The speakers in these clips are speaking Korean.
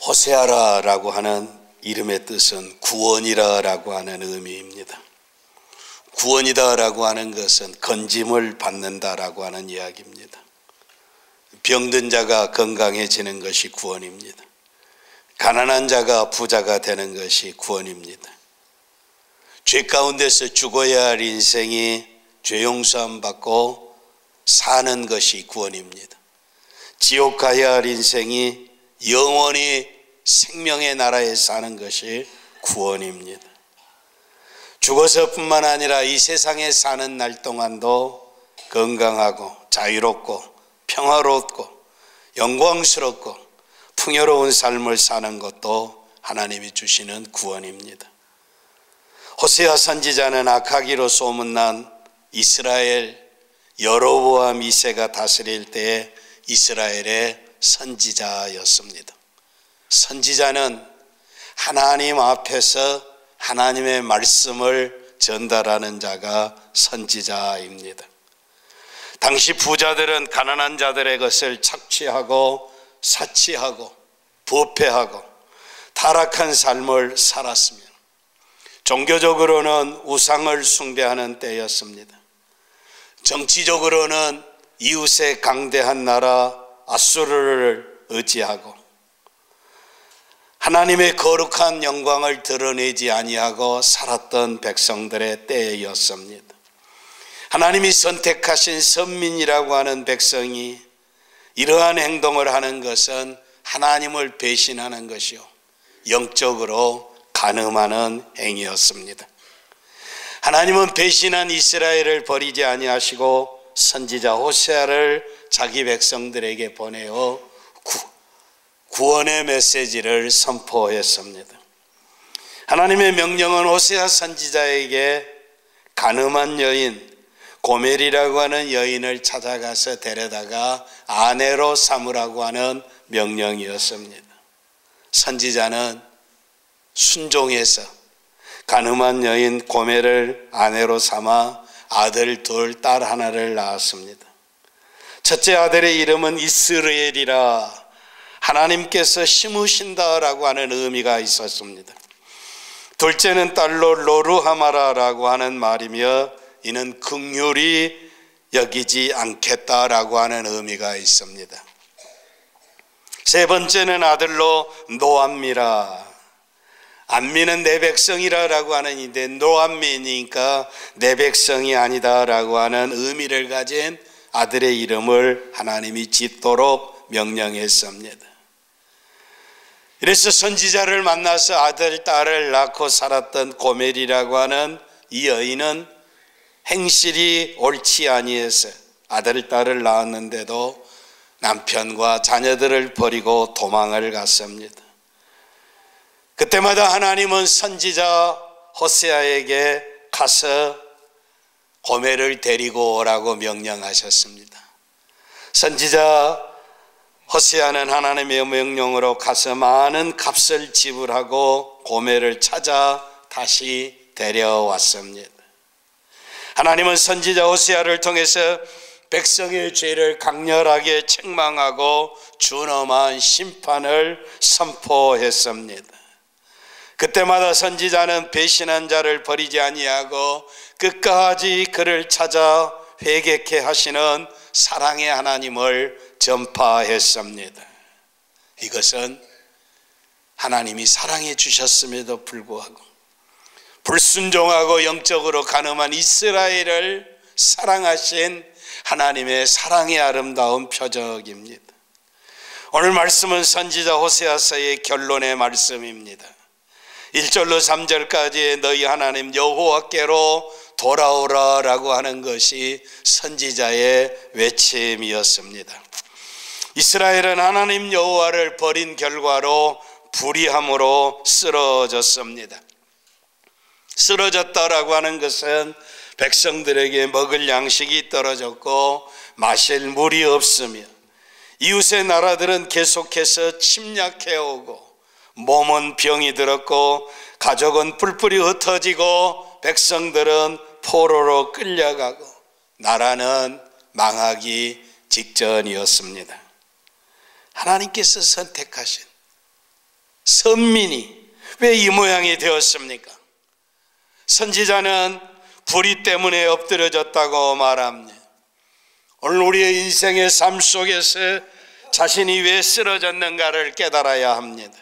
호세아라라고 하는 이름의 뜻은 구원이라라고 하는 의미입니다. 구원이다라고 하는 것은 건짐을 받는다라고 하는 이야기입니다. 병든 자가 건강해지는 것이 구원입니다. 가난한 자가 부자가 되는 것이 구원입니다. 죄 가운데서 죽어야 할 인생이 죄 용서함 받고 사는 것이 구원입니다. 지옥 가야 할 인생이 영원히 생명의 나라에 사는 것이 구원입니다. 죽어서뿐만 아니라 이 세상에 사는 날 동안도 건강하고 자유롭고 평화롭고 영광스럽고 풍요로운 삶을 사는 것도 하나님이 주시는 구원입니다. 호세아 선지자는 악하기로 소문난 이스라엘 여로보암 2세가 다스릴 때에 이스라엘의 선지자였습니다. 선지자는 하나님 앞에서 하나님의 말씀을 전달하는 자가 선지자입니다. 당시 부자들은 가난한 자들의 것을 착취하고 사치하고 부패하고 타락한 삶을 살았으며 종교적으로는 우상을 숭배하는 때였습니다. 정치적으로는 이웃의 강대한 나라 아수르를 의지하고 하나님의 거룩한 영광을 드러내지 아니하고 살았던 백성들의 때였습니다. 하나님이 선택하신 선민이라고 하는 백성이 이러한 행동을 하는 것은 하나님을 배신하는 것이요 영적으로 간음하는 행위였습니다. 하나님은 배신한 이스라엘을 버리지 아니하시고 선지자 호세아를 자기 백성들에게 보내어 구원의 메시지를 선포했습니다. 하나님의 명령은 호세아 선지자에게 간음한 여인 고멜이라고 하는 여인을 찾아가서 데려다가 아내로 삼으라고 하는 명령이었습니다. 선지자는 순종해서 간음한 여인 고멜을 아내로 삼아 아들 둘, 딸 하나를 낳았습니다. 첫째 아들의 이름은 이스라엘이라 하나님께서 심으신다라고 하는 의미가 있었습니다. 둘째는 딸로 로루하마라라고 하는 말이며 이는 긍휼히 여기지 않겠다라고 하는 의미가 있습니다. 세 번째는 아들로 노암미라. 암미는 내 백성이라고 하는 인데 노암미니까 내 백성이 아니다라고 하는 의미를 가진 아들의 이름을 하나님이 짓도록 명령했습니다. 그래서 선지자를 만나서 아들, 딸을 낳고 살았던 고멜이라고 하는 이 여인은 행실이 옳지 아니해서 아들, 딸을 낳았는데도 남편과 자녀들을 버리고 도망을 갔습니다. 그때마다 하나님은 선지자 호세아에게 가서 고멜을 데리고 오라고 명령하셨습니다. 선지자 호세아는 하나님의 명령으로 가서 많은 값을 지불하고 고멜을 찾아 다시 데려왔습니다. 하나님은 선지자 호세아를 통해서 백성의 죄를 강렬하게 책망하고 준엄한 심판을 선포했습니다. 그때마다 선지자는 배신한 자를 버리지 아니하고 끝까지 그를 찾아 회개케 하시는 사랑의 하나님을 전파했습니다. 이것은 하나님이 사랑해 주셨음에도 불구하고 불순종하고 영적으로 간음한 이스라엘을 사랑하신 하나님의 사랑의 아름다운 표적입니다. 오늘 말씀은 선지자 호세아서의 결론의 말씀입니다. 1절로 3절까지 너희 하나님 여호와께로 돌아오라라고 하는 것이 선지자의 외침이었습니다. 이스라엘은 하나님 여호와를 버린 결과로 불의함으로 쓰러졌습니다. 쓰러졌다라고 하는 것은 백성들에게 먹을 양식이 떨어졌고 마실 물이 없으며 이웃의 나라들은 계속해서 침략해오고 몸은 병이 들었고 가족은 뿔뿔이 흩어지고 백성들은 포로로 끌려가고 나라는 망하기 직전이었습니다. 하나님께서 선택하신 선민이 왜 이 모양이 되었습니까? 선지자는 불의 때문에 엎드려졌다고 말합니다. 오늘 우리의 인생의 삶 속에서 자신이 왜 쓰러졌는가를 깨달아야 합니다.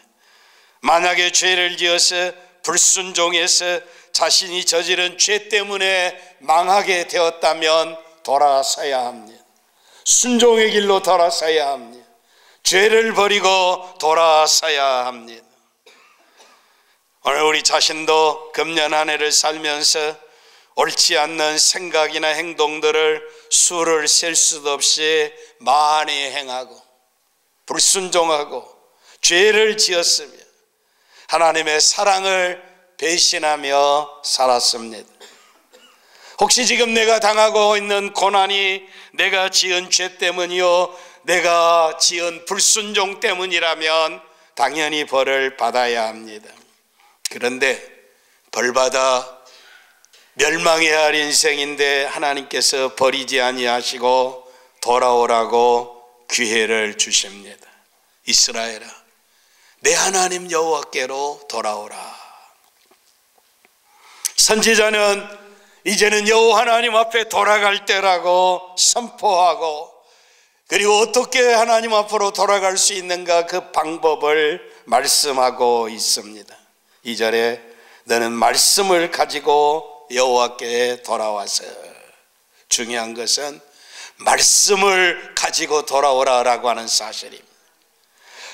만약에 죄를 지어서 불순종해서 자신이 저지른 죄 때문에 망하게 되었다면 돌아서야 합니다. 순종의 길로 돌아서야 합니다. 죄를 버리고 돌아서야 합니다. 오늘 우리 자신도 금년 한 해를 살면서 옳지 않는 생각이나 행동들을 수를 셀 수도 없이 많이 행하고 불순종하고 죄를 지었으며 하나님의 사랑을 배신하며 살았습니다. 혹시 지금 내가 당하고 있는 고난이 내가 지은 죄 때문이요, 내가 지은 불순종 때문이라면 당연히 벌을 받아야 합니다. 그런데 벌받아 멸망해야 할 인생인데 하나님께서 버리지 아니하시고 돌아오라고 기회를 주십니다. 이스라엘아, 내 하나님 여호와께로 돌아오라. 선지자는 이제는 여호와 하나님 앞에 돌아갈 때라고 선포하고, 그리고 어떻게 하나님 앞으로 돌아갈 수 있는가 그 방법을 말씀하고 있습니다. 2절에 너는 말씀을 가지고 여호와께 돌아와서, 중요한 것은 말씀을 가지고 돌아오라라고 하는 사실입니다.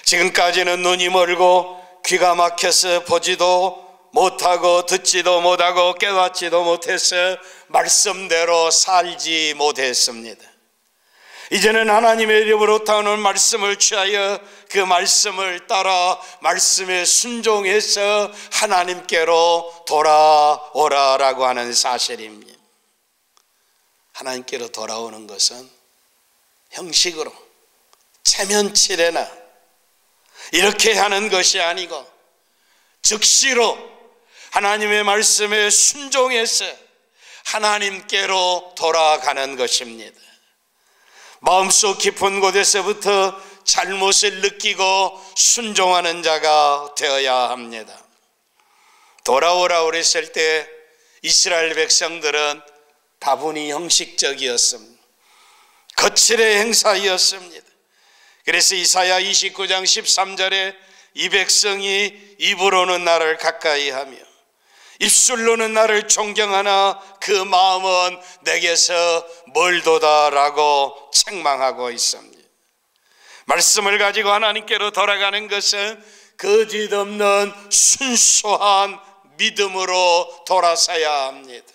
지금까지는 눈이 멀고 귀가 막혀서 보지도 못하고 듣지도 못하고 깨닫지도 못해서 말씀대로 살지 못했습니다. 이제는 하나님의 이름으로부터 오는 말씀을 취하여 그 말씀을 따라 말씀에 순종해서 하나님께로 돌아오라라고 하는 사실입니다. 하나님께로 돌아오는 것은 형식으로 체면치레나 이렇게 하는 것이 아니고 즉시로 하나님의 말씀에 순종해서 하나님께로 돌아가는 것입니다. 마음속 깊은 곳에서부터 잘못을 느끼고 순종하는 자가 되어야 합니다. 돌아오라 그랬을 때 이스라엘 백성들은 다분히 형식적이었습니다. 거칠의 행사이었습니다. 그래서 이사야 29장 13절에 이 백성이 입으로는 나를 가까이 하며 입술로는 나를 존경하나 그 마음은 내게서 멀도다라고 책망하고 있습니다. 말씀을 가지고 하나님께로 돌아가는 것은 거짓 없는 순수한 믿음으로 돌아서야 합니다.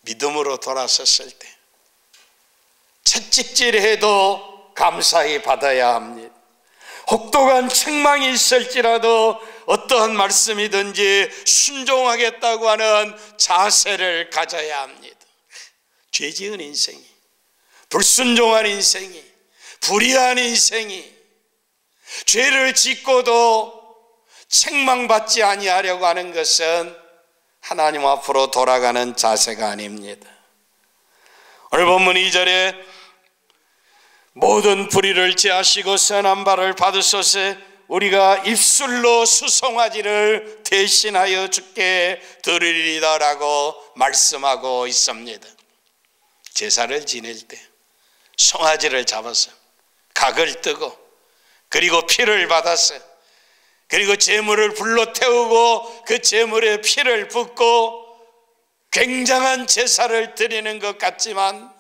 믿음으로 돌아섰을 때 채찍질해도 감사히 받아야 합니다. 혹독한 책망이 있을지라도 어떠한 말씀이든지 순종하겠다고 하는 자세를 가져야 합니다. 죄 지은 인생이, 불순종한 인생이, 불의한 인생이 죄를 짓고도 책망받지 아니하려고 하는 것은 하나님 앞으로 돌아가는 자세가 아닙니다. 오늘 본문 2절에 모든 불의를 제하시고 선한 바를 받으소서 우리가 입술로 수송아지를 대신하여 주께 드리리다라고 말씀하고 있습니다. 제사를 지낼 때 송아지를 잡아서 각을 뜨고 그리고 피를 받아서 그리고 제물을 불로 태우고 그 제물에 피를 붓고 굉장한 제사를 드리는 것 같지만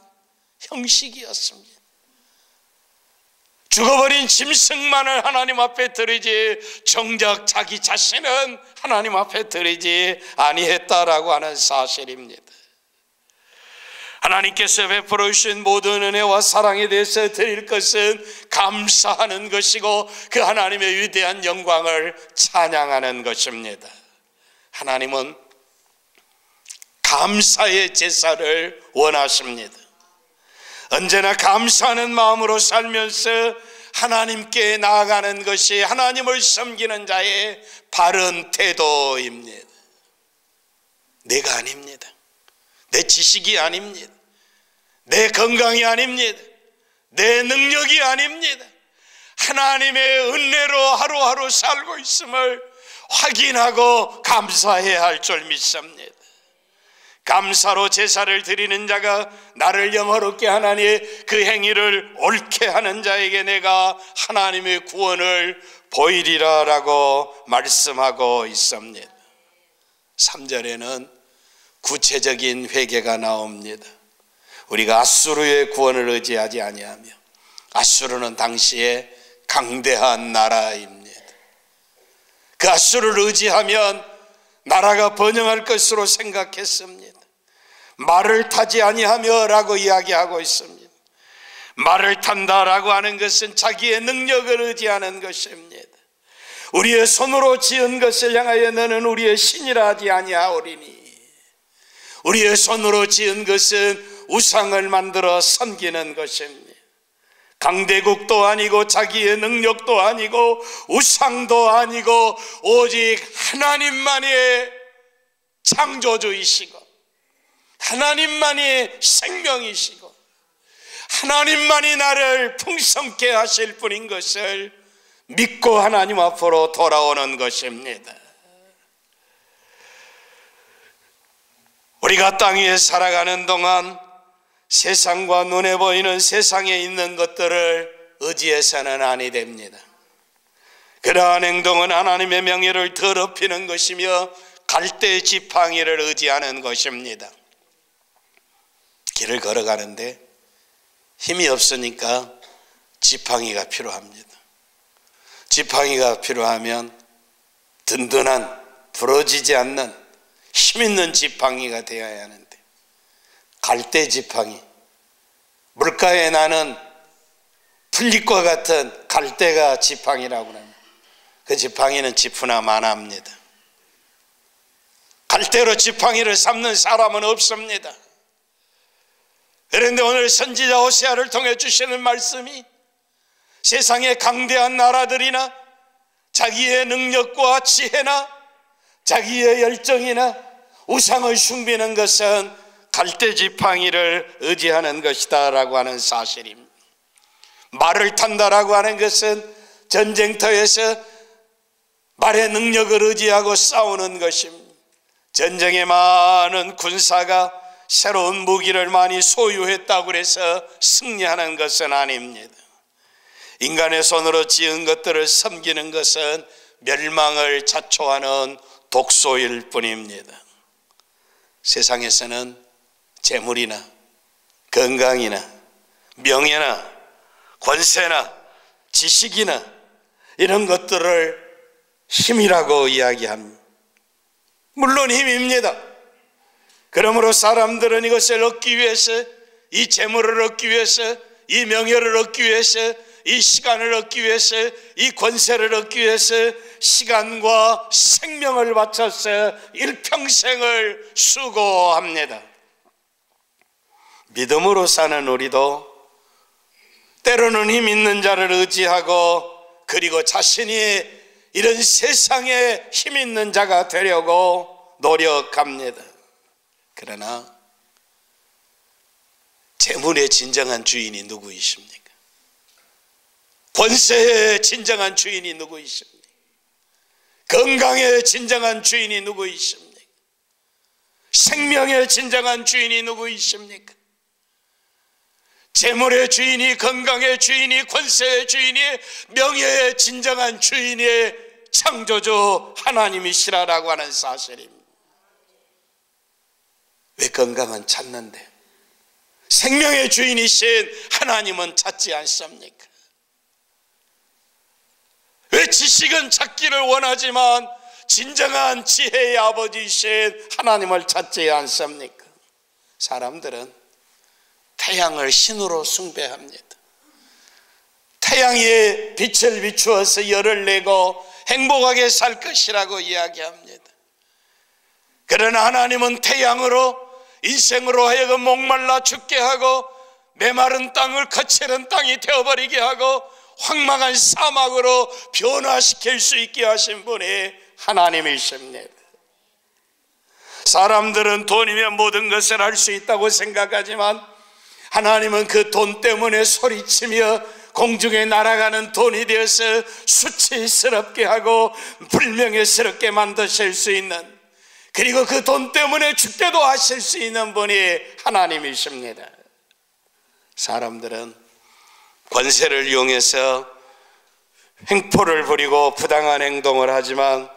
형식이었습니다. 죽어버린 짐승만을 하나님 앞에 드리지 정작 자기 자신은 하나님 앞에 드리지 아니했다라고 하는 사실입니다. 하나님께서 베풀어 주신 모든 은혜와 사랑에 대해서 드릴 것은 감사하는 것이고 그 하나님의 위대한 영광을 찬양하는 것입니다. 하나님은 감사의 제사를 원하십니다. 언제나 감사하는 마음으로 살면서 하나님께 나아가는 것이 하나님을 섬기는 자의 바른 태도입니다. 내가 아닙니다. 내 지식이 아닙니다. 내 건강이 아닙니다. 내 능력이 아닙니다. 하나님의 은혜로 하루하루 살고 있음을 확인하고 감사해야 할 줄 믿습니다. 감사로 제사를 드리는 자가 나를 영화롭게 하나니 그 행위를 옳게 하는 자에게 내가 하나님의 구원을 보이리라 라고 말씀하고 있습니다. 3절에는 구체적인 회개가 나옵니다. 우리가 아수르의 구원을 의지하지 아니하며, 아수르는 당시에 강대한 나라입니다. 그 아수르를 의지하면 나라가 번영할 것으로 생각했습니다. 말을 타지 아니하며 라고 이야기하고 있습니다. 말을 탄다라고 하는 것은 자기의 능력을 의지하는 것입니다. 우리의 손으로 지은 것을 향하여 너는 우리의 신이라 하지 아니하오리니, 우리의 손으로 지은 것은 우상을 만들어 섬기는 것입니다. 강대국도 아니고 자기의 능력도 아니고 우상도 아니고 오직 하나님만이 창조주이시고 하나님만이 생명이시고 하나님만이 나를 풍성케 하실 분인 것을 믿고 하나님 앞으로 돌아오는 것입니다. 우리가 땅 위에 살아가는 동안 세상과 눈에 보이는 세상에 있는 것들을 의지해서는 아니 됩니다. 그러한 행동은 하나님의 명예를 더럽히는 것이며 갈대 지팡이를 의지하는 것입니다. 길을 걸어가는데 힘이 없으니까 지팡이가 필요합니다. 지팡이가 필요하면 든든한, 부러지지 않는 힘 있는 지팡이가 되어야 하는데, 갈대 지팡이, 물가에 나는 풀잎과 같은 갈대가 지팡이라고 합니다. 그 지팡이는 지푸나 마나입니다. 갈대로 지팡이를 삼는 사람은 없습니다. 그런데 오늘 선지자 호세아를 통해 주시는 말씀이 세상의 강대한 나라들이나 자기의 능력과 지혜나 자기의 열정이나 우상을 숭배하는 것은 갈대 지팡이를 의지하는 것이다 라고 하는 사실입니다. 말을 탄다라고 하는 것은 전쟁터에서 말의 능력을 의지하고 싸우는 것입니다. 전쟁에 많은 군사가 새로운 무기를 많이 소유했다고 해서 승리하는 것은 아닙니다. 인간의 손으로 지은 것들을 섬기는 것은 멸망을 자초하는 독소일 뿐입니다. 세상에서는 재물이나 건강이나 명예나 권세나 지식이나 이런 것들을 힘이라고 이야기합니다. 물론 힘입니다. 그러므로 사람들은 이것을 얻기 위해서, 이 재물을 얻기 위해서, 이 명예를 얻기 위해서, 이 시간을 얻기 위해서, 이 권세를 얻기 위해서 시간과 생명을 바쳐서 일평생을 수고합니다. 믿음으로 사는 우리도 때로는 힘 있는 자를 의지하고, 그리고 자신이 이런 세상에 힘 있는 자가 되려고 노력합니다. 그러나 재물의 진정한 주인이 누구이십니까? 권세의 진정한 주인이 누구이십니까? 건강의 진정한 주인이 누구이십니까? 생명의 진정한 주인이 누구이십니까? 재물의 주인이, 건강의 주인이, 권세의 주인이, 명예의 진정한 주인이 창조주 하나님이시라라고 하는 사실입니다. 왜 건강은 찾는데 생명의 주인이신 하나님은 찾지 않습니까? 왜 지식은 찾기를 원하지만 진정한 지혜의 아버지이신 하나님을 찾지 않습니까? 사람들은 태양을 신으로 숭배합니다. 태양이 빛을 비추어서 열을 내고 행복하게 살 것이라고 이야기합니다. 그러나 하나님은 태양으로 인생으로 하여금 목말라 죽게 하고 메마른 땅을 거칠은 땅이 되어버리게 하고 황망한 사막으로 변화시킬 수 있게 하신 분이 하나님이십니다. 사람들은 돈이면 모든 것을 할 수 있다고 생각하지만 하나님은 그 돈 때문에 소리치며 공중에 날아가는 돈이 되어서 수치스럽게 하고 불명예스럽게 만드실 수 있는, 그리고 그 돈 때문에 죽게도 하실 수 있는 분이 하나님이십니다. 사람들은 권세를 이용해서 횡포를 부리고 부당한 행동을 하지만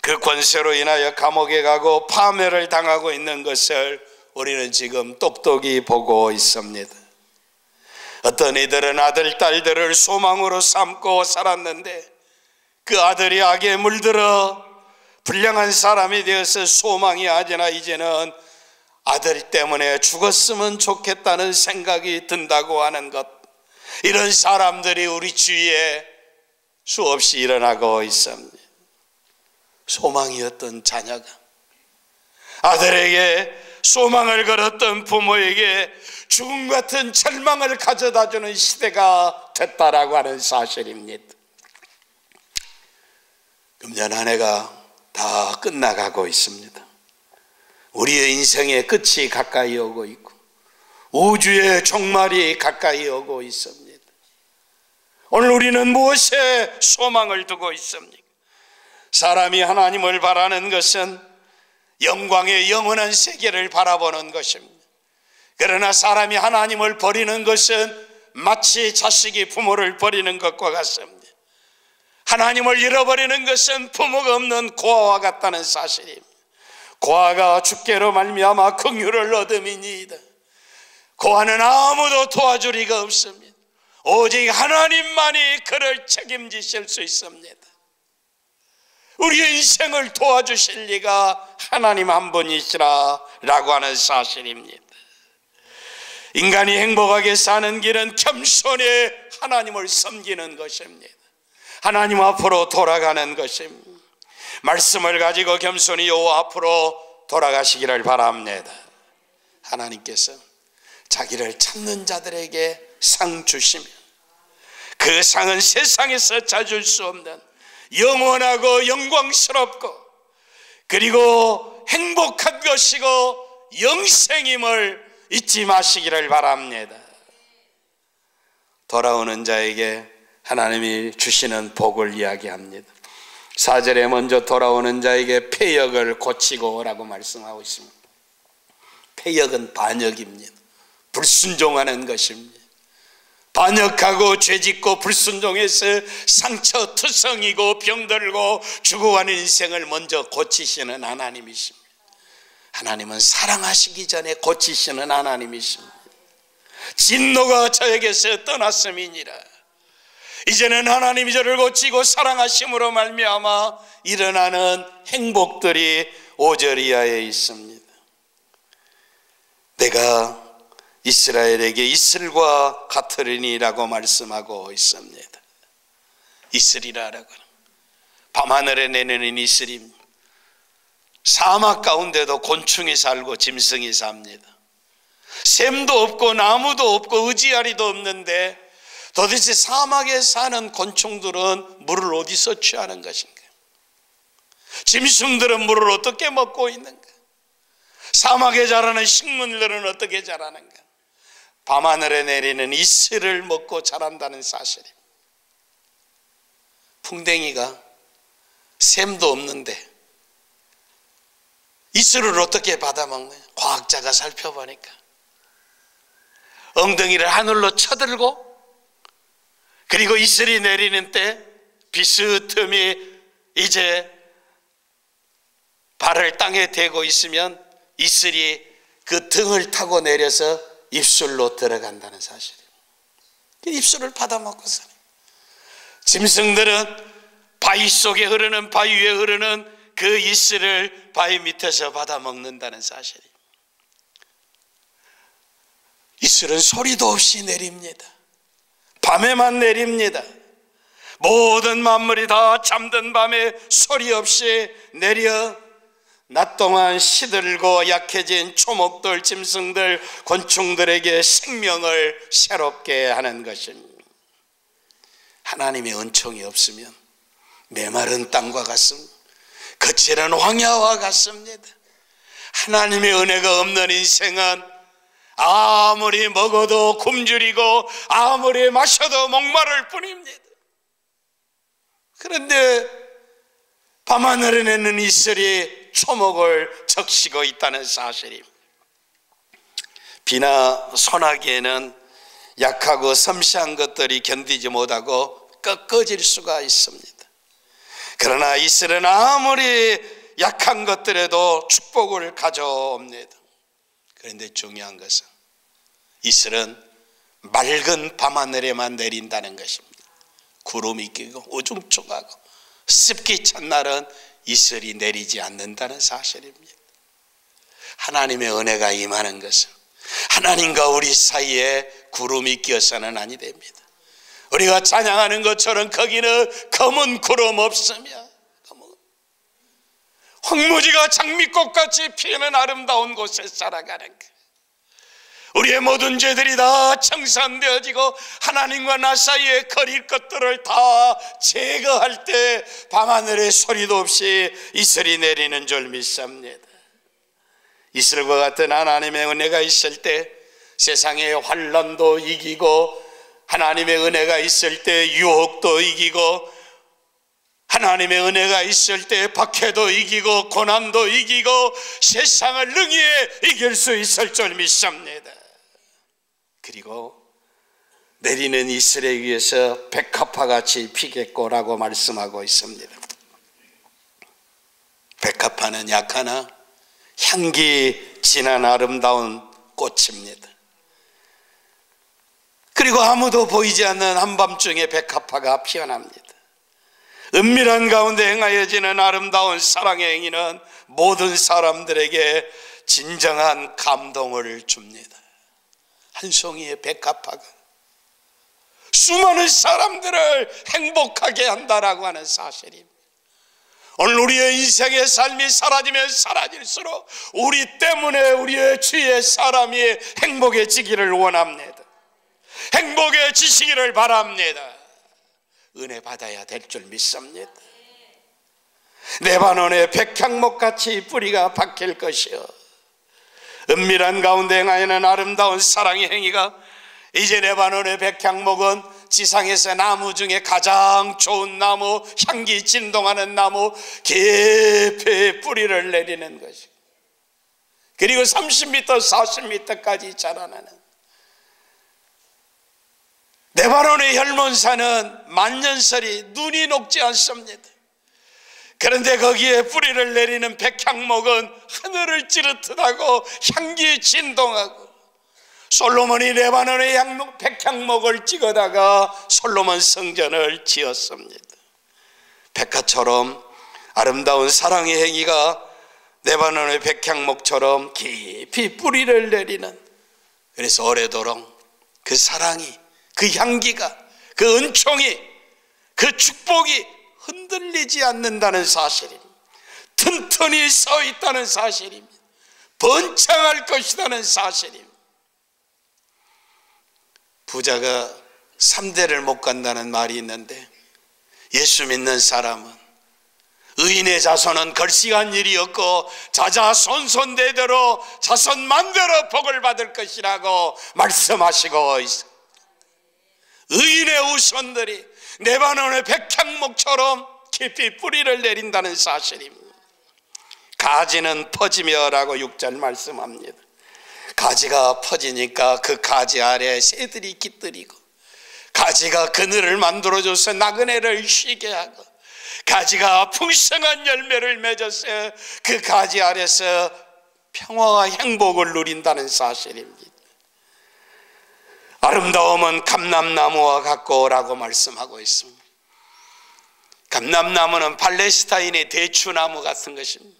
그 권세로 인하여 감옥에 가고 파멸을 당하고 있는 것을 우리는 지금 똑똑히 보고 있습니다. 어떤 이들은 아들, 딸들을 소망으로 삼고 살았는데 그 아들이 악에 물들어 불량한 사람이 되어서 소망이 아니라 이제는 아들 때문에 죽었으면 좋겠다는 생각이 든다고 하는 것, 이런 사람들이 우리 주위에 수없이 일어나고 있습니다. 소망이었던 자녀가, 아들에게 소망을 걸었던 부모에게 죽음 같은 절망을 가져다주는 시대가 됐다라고 하는 사실입니다. 금년 한 해가 다 끝나가고 있습니다. 우리의 인생의 끝이 가까이 오고 있고 우주의 종말이 가까이 오고 있습니다. 오늘 우리는 무엇에 소망을 두고 있습니까? 사람이 하나님을 바라는 것은 영광의 영원한 세계를 바라보는 것입니다. 그러나 사람이 하나님을 버리는 것은 마치 자식이 부모를 버리는 것과 같습니다. 하나님을 잃어버리는 것은 부모가 없는 고아와 같다는 사실입니다. 고아가 주께로 말미암아 긍휼을 얻음이니이다. 고아는 아무도 도와줄 리가 없습니다. 오직 하나님만이 그를 책임지실 수 있습니다. 우리의 인생을 도와주실 리가 하나님 한 분이시라 라고 하는 사실입니다. 인간이 행복하게 사는 길은 겸손히 하나님을 섬기는 것입니다. 하나님 앞으로 돌아가는 것입니다. 말씀을 가지고 겸손히 여호와 앞으로 돌아가시기를 바랍니다. 하나님께서 자기를 찾는 자들에게 상 주시면 그 상은 세상에서 찾을 수 없는 영원하고 영광스럽고 그리고 행복한 것이고 영생임을 잊지 마시기를 바랍니다. 돌아오는 자에게 하나님이 주시는 복을 이야기합니다. 4절에 먼저 돌아오는 자에게 패역을 고치고 오라고 말씀하고 있습니다. 패역은 반역입니다. 불순종하는 것입니다. 반역하고 죄짓고 불순종해서 상처 투성이고 병들고 죽어가는 인생을 먼저 고치시는 하나님이십니다. 하나님은 사랑하시기 전에 고치시는 하나님이십니다. 진노가 저에게서 떠났음이니라. 이제는 하나님이 저를 고치고 사랑하심으로 말미암아 일어나는 행복들이 5절 이하에 있습니다. 내가 이스라엘에게 이슬과 같으리니라고 말씀하고 있습니다. 이슬이라라고, 밤하늘에 내리는 이슬입니다. 사막 가운데도 곤충이 살고 짐승이 삽니다. 샘도 없고 나무도 없고 의지아리도 없는데 도대체 사막에 사는 곤충들은 물을 어디서 취하는 것인가? 짐승들은 물을 어떻게 먹고 있는가? 사막에 자라는 식물들은 어떻게 자라는가? 밤하늘에 내리는 이슬을 먹고 자란다는 사실입니다. 풍뎅이가 샘도 없는데 이슬을 어떻게 받아먹나요? 과학자가 살펴보니까 엉덩이를 하늘로 쳐들고 그리고 이슬이 내리는 때 비스듬히 이제 발을 땅에 대고 있으면 이슬이 그 등을 타고 내려서 입술로 들어간다는 사실이에요. 입술을 받아먹고 살아요. 짐승들은 바위 속에 흐르는, 바위 위에 흐르는 그 이슬을 바위 밑에서 받아먹는다는 사실이에요. 이슬은 소리도 없이 내립니다. 밤에만 내립니다. 모든 만물이 다 잠든 밤에 소리 없이 내려 낮 동안 시들고 약해진 초목들, 짐승들, 곤충들에게 생명을 새롭게 하는 것입니다. 하나님의 은총이 없으면 메마른 땅과 같습니다. 거칠은 황야와 같습니다. 하나님의 은혜가 없는 인생은 아무리 먹어도 굶주리고 아무리 마셔도 목마를 뿐입니다. 그런데 밤하늘에는 이슬이 초목을 적시고 있다는 사실입니다. 비나 소나기에는 약하고 섬세한 것들이 견디지 못하고 꺾어질 수가 있습니다. 그러나 이슬은 아무리 약한 것들에도 축복을 가져옵니다. 그런데 중요한 것은 이슬은 맑은 밤하늘에만 내린다는 것입니다. 구름이 끼고 우중충하고 습기 찬 날은 이슬이 내리지 않는다는 사실입니다. 하나님의 은혜가 임하는 것은 하나님과 우리 사이에 구름이 끼어서는 아니 됩니다. 우리가 찬양하는 것처럼 거기는 검은 구름 없으며 황무지가 장미꽃같이 피는 아름다운 곳에 살아가는 것, 우리의 모든 죄들이 다 청산되어지고 하나님과 나 사이에 거릴 것들을 다 제거할 때 밤하늘에 소리도 없이 이슬이 내리는 줄 믿습니다. 이슬과 같은 하나님의 은혜가 있을 때 세상의 환난도 이기고, 하나님의 은혜가 있을 때 유혹도 이기고, 하나님의 은혜가 있을 때 박해도 이기고 고난도 이기고 세상을 능히 이길 수 있을 줄 믿습니다. 그리고 내리는 이슬에 의해서 백합화같이 피겠고라고 말씀하고 있습니다. 백합화는 약하나 향기 진한 아름다운 꽃입니다. 그리고 아무도 보이지 않는 한밤중에 백합화가 피어납니다. 은밀한 가운데 행하여지는 아름다운 사랑의 행위는 모든 사람들에게 진정한 감동을 줍니다. 한 송이의 백합화가 수많은 사람들을 행복하게 한다라고 하는 사실입니다. 오늘 우리의 인생의 삶이 사라지면 사라질수록 우리 때문에 우리의 주위의 사람이 행복해지기를 원합니다. 행복해지시기를 바랍니다. 은혜 받아야 될 줄 믿습니다. 레바논의 백향목같이 뿌리가 박힐 것이요, 은밀한 가운데 행하여는 아름다운 사랑의 행위가, 이제 레바논의 백향목은 지상에서 나무 중에 가장 좋은 나무, 향기 진동하는 나무, 깊이 뿌리를 내리는 것이, 그리고 30m, 40m까지 자라나는 레바논의 혈몬산은 만년설이 눈이 녹지 않습니다. 그런데 거기에 뿌리를 내리는 백향목은 하늘을 찌르듯하고 향기 진동하고, 솔로몬이 레바논의 백향목을 찍어다가 솔로몬 성전을 지었습니다. 백화처럼 아름다운 사랑의 행위가 레바논의 백향목처럼 깊이 뿌리를 내리는, 그래서 오래도록 그 사랑이, 그 향기가, 그 은총이, 그 축복이 흔들리지 않는다는 사실입니다. 튼튼히 서 있다는 사실입니다. 번창할 것이라는 사실입니다. 부자가 3대를 못 간다는 말이 있는데, 예수 믿는 사람은 의인의 자손은 걸시간 일이 없고 자자손손대대로 자손만대로 복을 받을 것이라고 말씀하시고 있습니다. 의인의 후손들이 레바논의 백향목처럼 깊이 뿌리를 내린다는 사실입니다. 가지는 퍼지며라고 6절 말씀합니다. 가지가 퍼지니까 그 가지 아래 새들이 깃들이고, 가지가 그늘을 만들어줘서 나그네를 쉬게 하고, 가지가 풍성한 열매를 맺어서 그 가지 아래서 평화와 행복을 누린다는 사실입니다. 아름다움은 감람나무와 같고라고 말씀하고 있습니다. 감람나무는 팔레스타인의 대추나무 같은 것입니다.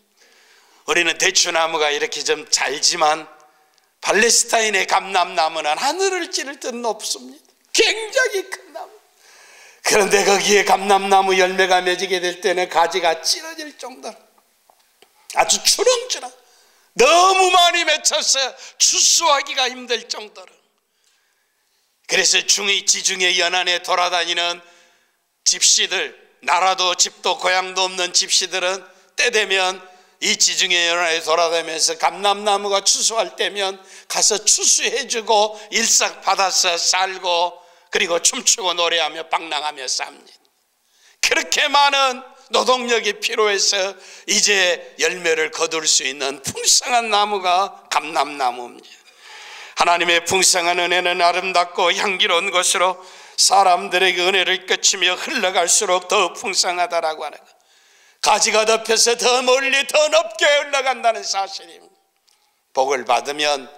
우리는 대추나무가 이렇게 좀 잘지만 팔레스타인의 감람나무는 하늘을 찌를 듯 높습니다. 굉장히 큰 나무. 그런데 거기에 감람나무 열매가 맺히게 될 때는 가지가 찢어질 정도로 아주 주렁주렁 너무 많이 맺혀서 추수하기가 힘들 정도로, 그래서 지중해 연안에 돌아다니는 집시들, 나라도 집도 고향도 없는 집시들은 때 되면 이 지중해 연안에 돌아다니면서 감람나무가 추수할 때면 가서 추수해주고 일삭 받아서 살고 그리고 춤추고 노래하며 방랑하며 삽니다. 그렇게 많은 노동력이 필요해서 이제 열매를 거둘 수 있는 풍성한 나무가 감람나무입니다. 하나님의 풍성한 은혜는 아름답고 향기로운 것으로 사람들에게 은혜를 끼치며 흘러갈수록 더 풍성하다라고 하는 것. 가지가 덮여서 더 멀리 더 높게 흘러간다는 사실입니다. 복을 받으면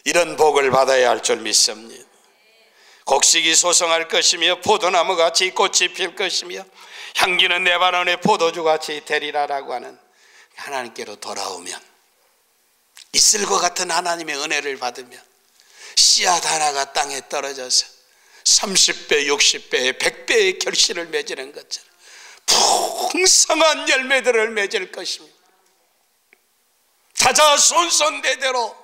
이런 복을 받아야 할 줄 믿습니다. 곡식이 소성할 것이며 포도나무같이 꽃이 필 것이며 향기는 레바논의 포도주같이 되리라라고 하는 하나님께로 돌아오면 이슬과 같은 하나님의 은혜를 받으면 씨앗 하나가 땅에 떨어져서 30배, 60배, 100배의 결실을 맺는 것처럼 풍성한 열매들을 맺을 것입니다. 자자손손대대로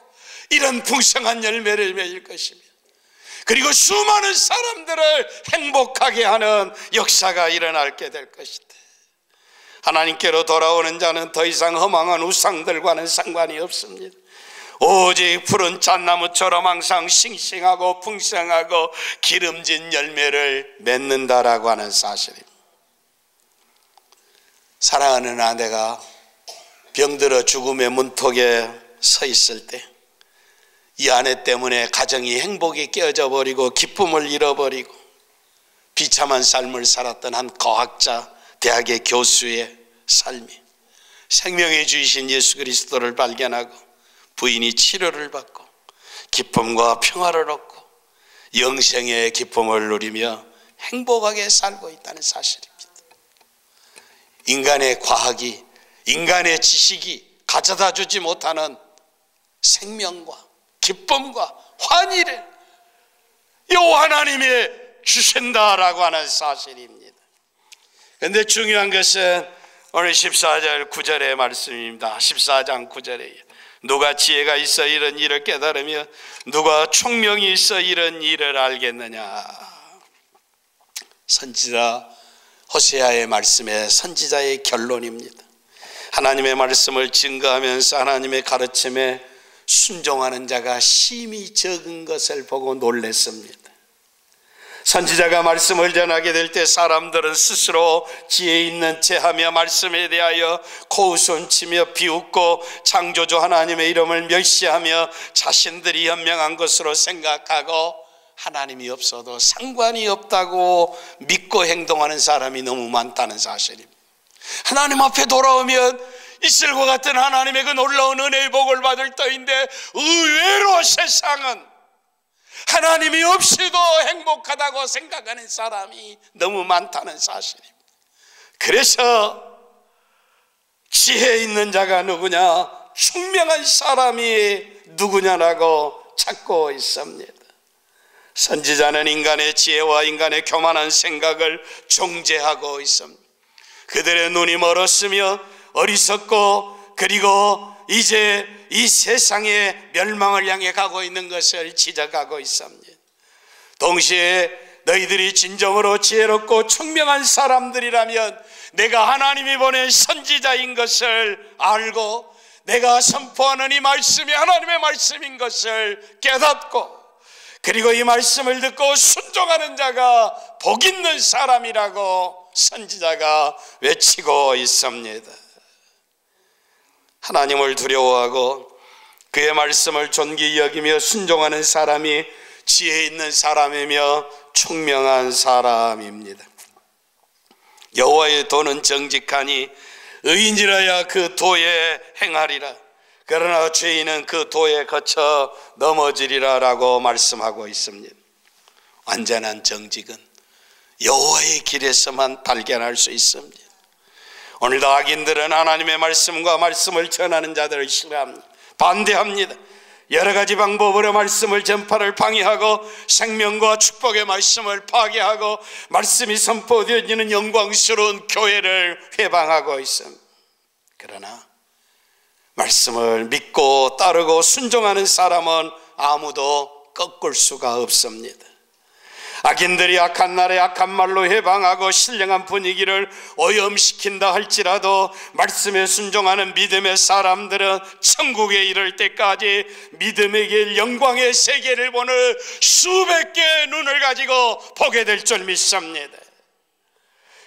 이런 풍성한 열매를 맺을 것입니다. 그리고 수많은 사람들을 행복하게 하는 역사가 일어나게 될 것이다. 하나님께로 돌아오는 자는 더 이상 허망한 우상들과는 상관이 없습니다. 오직 푸른 잣나무처럼 항상 싱싱하고 풍성하고 기름진 열매를 맺는다라고 하는 사실입니다. 사랑하는 아내가 병들어 죽음의 문턱에 서 있을 때 이 아내 때문에 가정이 행복이 깨어져 버리고 기쁨을 잃어버리고 비참한 삶을 살았던 한 과학자, 대학의 교수의 삶이 생명의 주이신 예수 그리스도를 발견하고 부인이 치료를 받고 기쁨과 평화를 얻고 영생의 기쁨을 누리며 행복하게 살고 있다는 사실입니다. 인간의 과학이, 인간의 지식이 가져다 주지 못하는 생명과 기쁨과 환희를 여호와 하나님이 주신다라고 하는 사실입니다. 그런데 중요한 것은 오늘 14절 9절의 말씀입니다. 14장 9절에 누가 지혜가 있어 이런 일을 깨달으며 누가 총명이 있어 이런 일을 알겠느냐. 선지자 호세아의 말씀에 선지자의 결론입니다. 하나님의 말씀을 증거하면서 하나님의 가르침에 순종하는 자가 심히 적은 것을 보고 놀랐습니다. 선지자가 말씀을 전하게 될 때 사람들은 스스로 지혜 있는 체하며 말씀에 대하여 코웃음치며 비웃고 창조주 하나님의 이름을 멸시하며 자신들이 현명한 것으로 생각하고 하나님이 없어도 상관이 없다고 믿고 행동하는 사람이 너무 많다는 사실입니다. 하나님 앞에 돌아오면 이슬과 같은 하나님의 그 놀라운 은혜의 복을 받을 터인데 의외로 세상은 하나님이 없이도 행복하다고 생각하는 사람이 너무 많다는 사실입니다. 그래서 지혜 있는 자가 누구냐, 총명한 사람이 누구냐라고 찾고 있습니다. 선지자는 인간의 지혜와 인간의 교만한 생각을 정죄하고 있습니다. 그들의 눈이 멀었으며 어리석고 그리고 이제 이 세상의 멸망을 향해 가고 있는 것을 지적하고 있습니다. 동시에 너희들이 진정으로 지혜롭고 총명한 사람들이라면 내가 하나님이 보낸 선지자인 것을 알고 내가 선포하는 이 말씀이 하나님의 말씀인 것을 깨닫고 그리고 이 말씀을 듣고 순종하는 자가 복 있는 사람이라고 선지자가 외치고 있습니다. 하나님을 두려워하고 그의 말씀을 존귀히 여기며 순종하는 사람이 지혜 있는 사람이며 총명한 사람입니다. 여호와의 도는 정직하니 의인이라야 그 도에 행하리라. 그러나 죄인은 그 도에 거쳐 넘어지리라 라고 말씀하고 있습니다. 완전한 정직은 여호와의 길에서만 발견할 수 있습니다. 오늘도 악인들은 하나님의 말씀과 말씀을 전하는 자들을 싫어합니다. 반대합니다. 여러 가지 방법으로 말씀을 전파를 방해하고 생명과 축복의 말씀을 파괴하고 말씀이 선포되어지는 영광스러운 교회를 회방하고 있습니다. 그러나 말씀을 믿고 따르고 순종하는 사람은 아무도 꺾을 수가 없습니다. 악인들이 악한 날에 악한 말로 해방하고 신령한 분위기를 오염시킨다 할지라도 말씀에 순종하는 믿음의 사람들은 천국에 이를 때까지 믿음의 길 영광의 세계를 보는 수백 개의 눈을 가지고 보게 될 줄 믿습니다.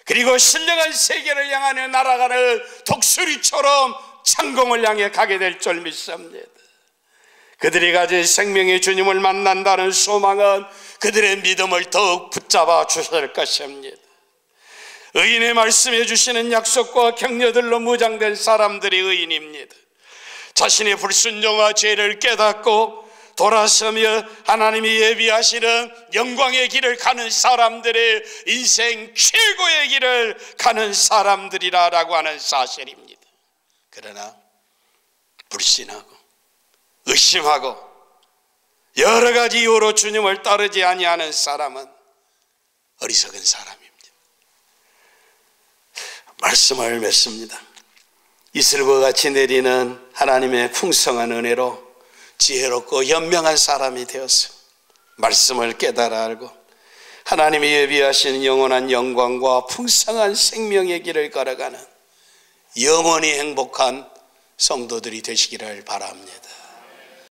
그리고 신령한 세계를 향하여 날아가는 독수리처럼 창공을 향해 가게 될 줄 믿습니다. 그들이 가진 생명의 주님을 만난다는 소망은 그들의 믿음을 더욱 붙잡아 주실 것입니다. 의인의 말씀해 주시는 약속과 격려들로 무장된 사람들이 의인입니다. 자신의 불순종과 죄를 깨닫고 돌아서며 하나님이 예비하시는 영광의 길을 가는 사람들의 인생 최고의 길을 가는 사람들이라고 하는 사실입니다. 그러나 불신하고 의심하고 여러 가지 이유로 주님을 따르지 아니하는 사람은 어리석은 사람입니다. 말씀을 맺습니다. 이슬과 같이 내리는 하나님의 풍성한 은혜로 지혜롭고 현명한 사람이 되어서 말씀을 깨달아 알고 하나님이 예비하신 영원한 영광과 풍성한 생명의 길을 걸어가는 영원히 행복한 성도들이 되시기를 바랍니다.